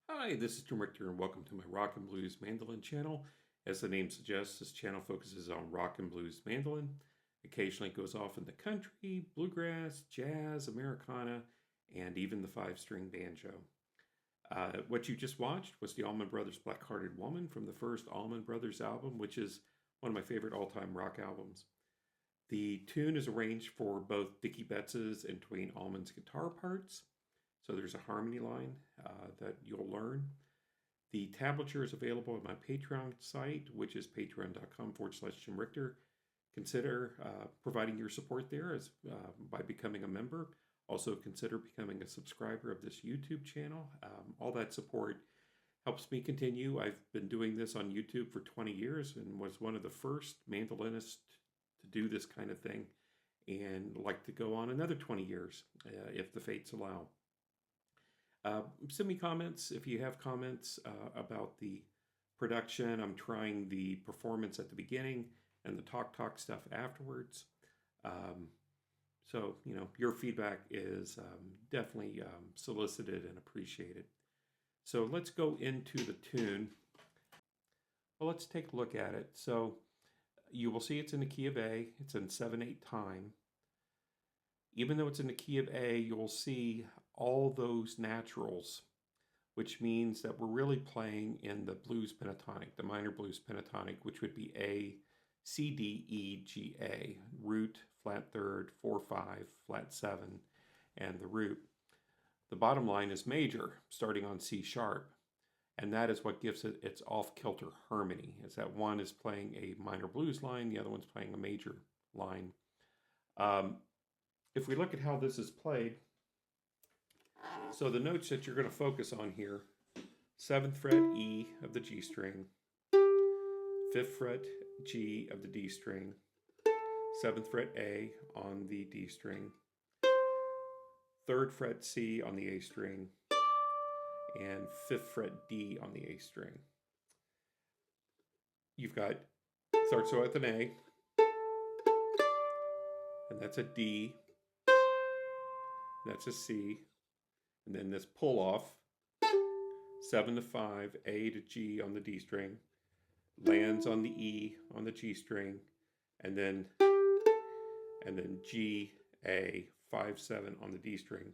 Hi, this is Jim Richter, and welcome to my Rock and Blues Mandolin channel. As the name suggests, this channel focuses on rock and blues mandolin. Occasionally it goes off into country, bluegrass, jazz, Americana, and even the five-string banjo. What you just watched was the Allman Brothers' Black-Hearted Woman from the first Allman Brothers album, which is one of my favorite all-time rock albums. The tune is arranged for both Dickie Betts's and Dwayne Allman's guitar parts. So there's a harmony line that you'll learn. The tablature is available on my Patreon site, which is patreon.com/Jim Richter. Consider providing your support there by becoming a member. Also consider becoming a subscriber of this YouTube channel. All that support helps me continue. I've been doing this on YouTube for 20 years and was one of the first mandolinists to do this kind of thing, and like to go on another 20 years if the fates allow. Send me comments if you have comments about the production. I'm trying the performance at the beginning and the talk stuff afterwards. So, your feedback is definitely solicited and appreciated. So let's go into the tune. Well, let's take a look at it. So you will see it's in the key of A. It's in 7/8 time. Even though it's in the key of A, you'll see all those naturals, which means that we're really playing in the blues pentatonic, the minor blues pentatonic, which would be A, C, D, E, G, A, root, flat third, 4/5, flat 7, and the root. The bottom line is major, starting on C sharp, and that is what gives it its off-kilter harmony, is that one is playing a minor blues line, the other one's playing a major line. If we look at how this is played, so the notes that you're going to focus on here, 7th fret E of the G string, 5th fret G of the D string, 7th fret A on the D string, 3rd fret C on the A string, and 5th fret D on the A string. You've got, starts with an A, and that's a D, that's a C, and then this pull off, 7 to 5, A to G on the D string, lands on the E on the G string, and then G, A, 5/7 on the D string.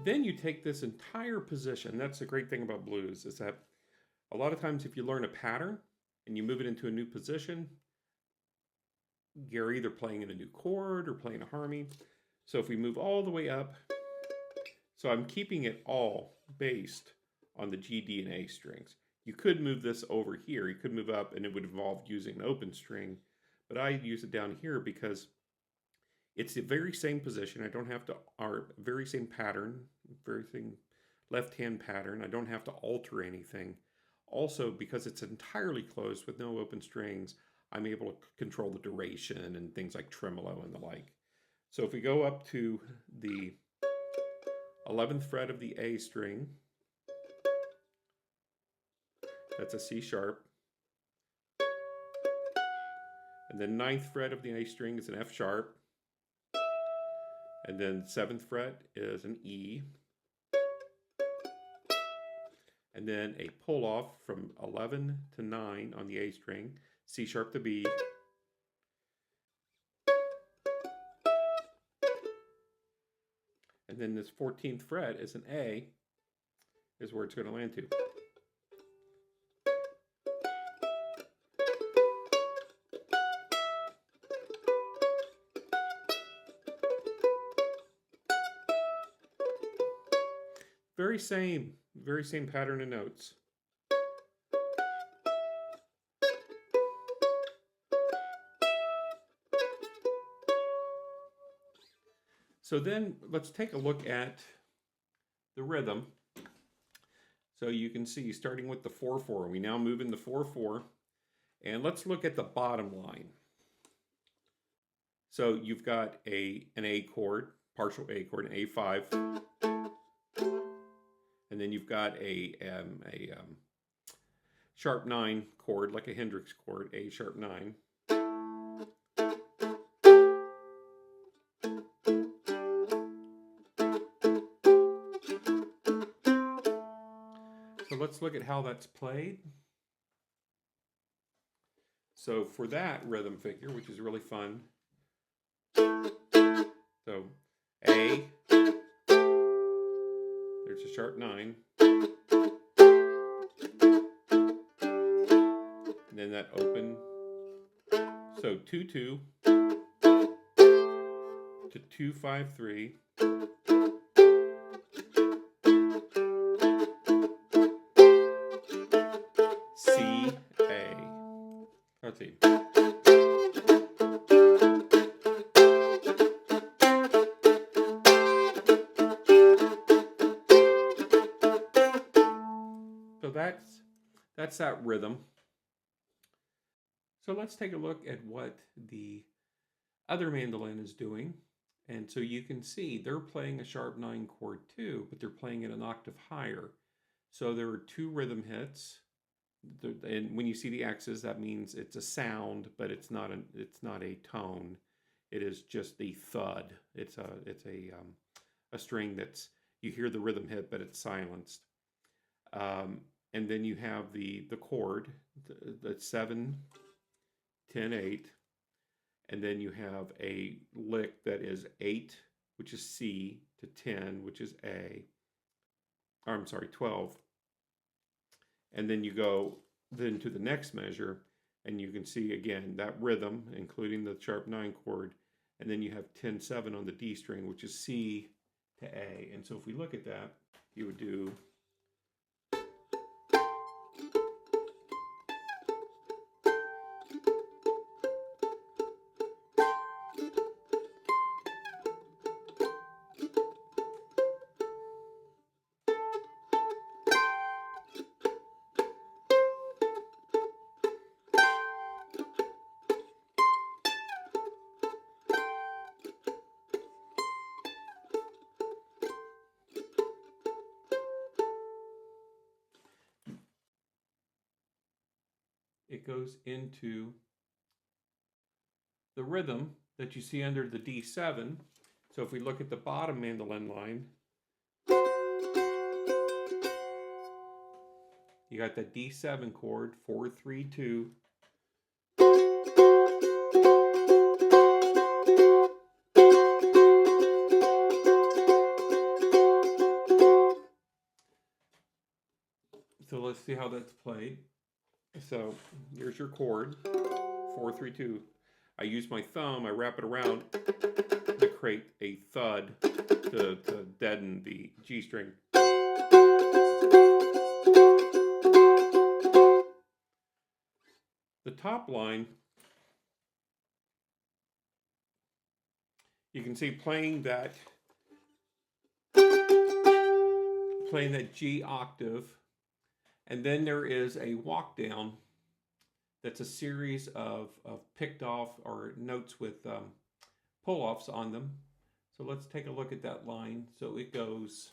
Then you take this entire position. That's the great thing about blues, is that a lot of times if you learn a pattern and you move it into a new position, you're either playing in a new chord or playing a harmony. So if we move all the way up, so I'm keeping it all based on the G, D, and A strings. You could move this over here. You could move up and it would involve using an open string, but I use it down here because it's the very same position. I don't have to, our very same pattern, very same left-hand pattern. I don't have to alter anything. Also, because it's entirely closed with no open strings, I'm able to control the duration and things like tremolo and the like. So if we go up to the 11th fret of the A string, that's a C sharp. And then 9th fret of the A string is an F sharp. And then 7th fret is an E. And then a pull off from 11 to 9 on the A string, C sharp to B. And then this 14th fret is an A, is where it's going to land to. Very same pattern of notes. So then let's take a look at the rhythm. So you can see starting with the 4/4, we now move in the 4/4, and let's look at the bottom line. So you've got an A chord, partial A chord, an A5. And then you've got a sharp 9 chord, like a Hendrix chord, A sharp 9. So let's look at how that's played. So for that rhythm figure, which is really fun, so A, there's a sharp 9, and then that open, so 2-2 to 2-5-3, C, A. Let's see. So that's that rhythm. So let's take a look at what the other mandolin is doing. And so you can see they're playing a sharp 9 chord too, but they're playing it an octave higher. So there are 2 rhythm hits. And when you see the X's, that means it's a sound, but it's not a tone. It is just the thud. It's a string that's, you hear the rhythm hit, but it's silenced. And then you have the chord, the 7, 10, 8. And then you have a lick that is 8, which is C, to 10, which is A. Or, I'm sorry, 12. And then you go then to the next measure, and you can see again that rhythm, including the sharp 9 chord. And then you have 10-7 on the D string, which is C to A. And so if we look at that, you would do. It goes into the rhythm that you see under the D7. So if we look at the bottom mandolin line, you got that D7 chord, 4-3-2. So let's see how that's played. So here's your chord, 4-3-2. I use my thumb, I wrap it around to create a thud to deaden the G string. The top line, you can see playing that G octave, and then there is a walk down that's a series of picked off or notes with pull-offs on them. So let's take a look at that line. So it goes.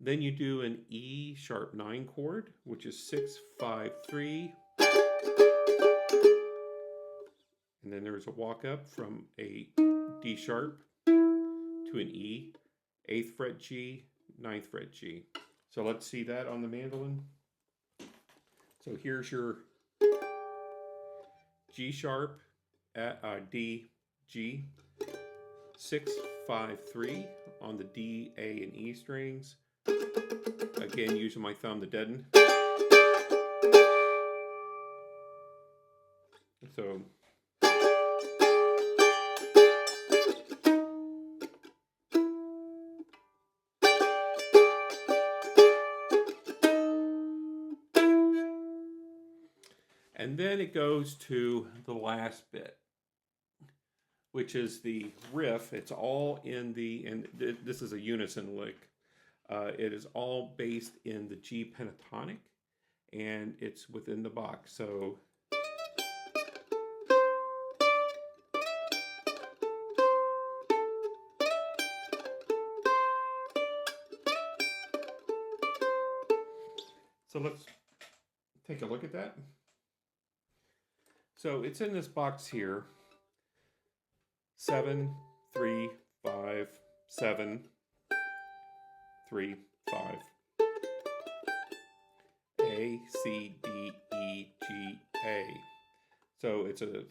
Then you do an E sharp 9 chord, which is 6-5-3. And then there's a walk up from a D sharp to an E, 8th fret G, 9th fret G. So let's see that on the mandolin. So here's your G sharp, D, G, 6-5-3 on the D, A, and E strings. Again, using my thumb to deaden. So and then it goes to the last bit, which is the riff. It's all in the, and this is a unison lick. It is all based in the G pentatonic, and it's within the box. So let's take a look at that. So it's in this box here. 7, 3, 5, 7, 3, 5. A, C, D, E, G, A. So it's a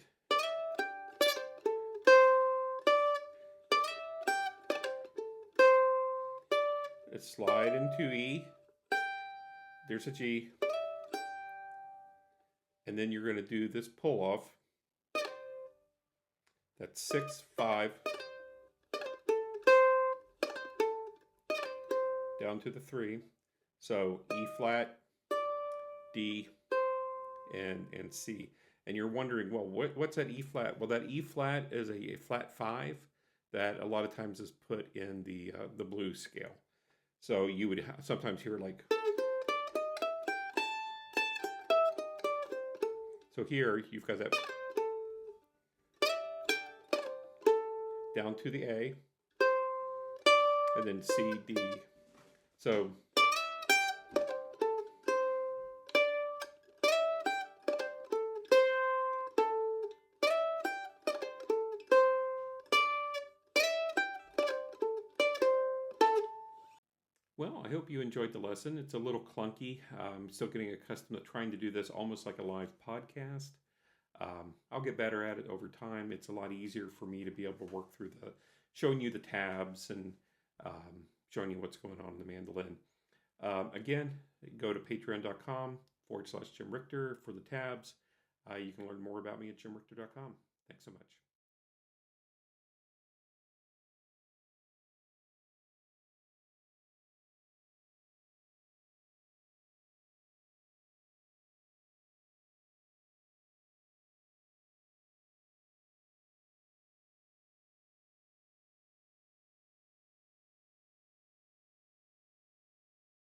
slide into E. There's a G. And then you're going to do this pull off. That's 6, 5. Down to the 3. So E flat, D, and C. And you're wondering, well, what's that E flat? Well, that E flat is a flat 5 that a lot of times is put in the blues scale. So you would sometimes hear like. So here you've got that down to the A, and then C, D. So well, I hope you enjoyed the lesson. It's a little clunky. I'm still getting accustomed to trying to do this almost like a live podcast. I'll get better at it over time. It's a lot easier for me to be able to work through showing you the tabs and showing you what's going on in the mandolin. Again, go to patreon.com/Jim Richter for the tabs. You can learn more about me at jimrichter.com. Thanks so much.